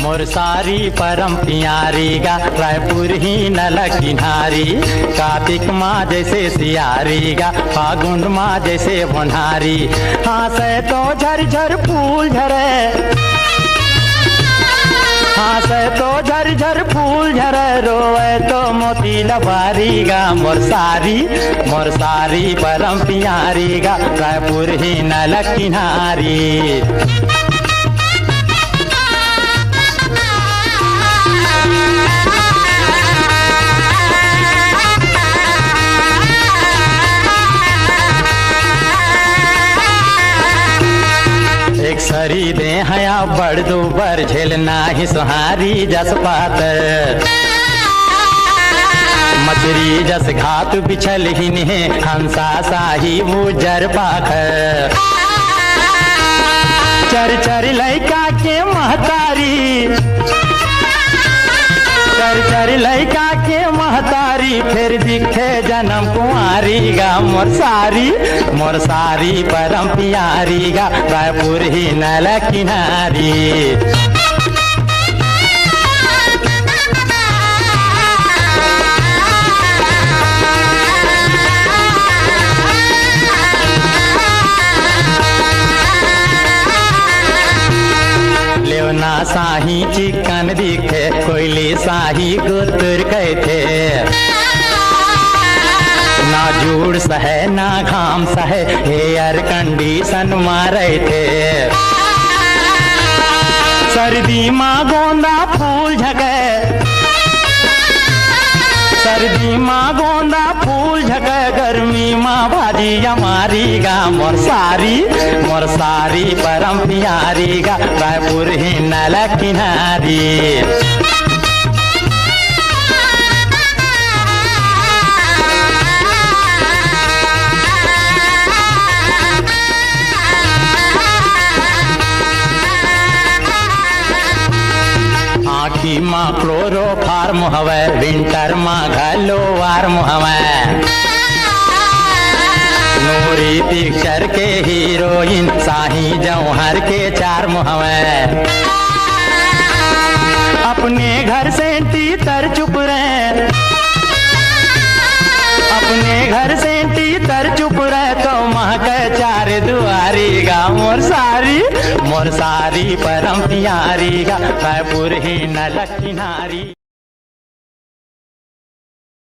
मोर सारी परम प्यारी गा रायपुर ही नल किनारी। कार्तिक माँ जैसे सियारी गा फागुन माँ जैसे भोनारी। हाँसे तो झरझर फूल झरे, हाँसे तो झरझर फूल झरे, रोए तो मोती लबारी गा मोर सारी परम प्यारी गा रायपुर ही नल किनारी। एक सरी दे हया बड़ दूबर झेलना ही सुहारी जस पात। मछरी जस घात बिछल ही ने हंसा साही मुजर पाख। चर चर लैका के महतारी, चर चर लैका के महतारी, फिर दिखे जन्म कुंवारी गा मोर सारी परम प्यारी गा रायपुर ही नल किनारी। लेवना साही चिकन दिखे, कोयली साही गुतुर कहते। ना जूड़ सहे ना घाम सहे, एयर कंडीशन मारे थे। सर्दी माँ गोंदा फूल झके, सर्दी माँ गोंदा फूल झके, गर्मी माँ भाजी हमारी गा मोर सारी परम प्यारी गा रायपुर ही नल किनारी। आखी माँ क्लोरो फार्म हवे, विंटर माँ घलो वार्म हवे। नूरी पिक्चर के हीरोइन साही जौहर के चार्म हवे। अपने घर से तर चुप रहे, अपने घर से तर चुप रहे, तो महक चार दुआरी गा मोर सारी परम प्यारी गा रायपुर ही नल किनारी।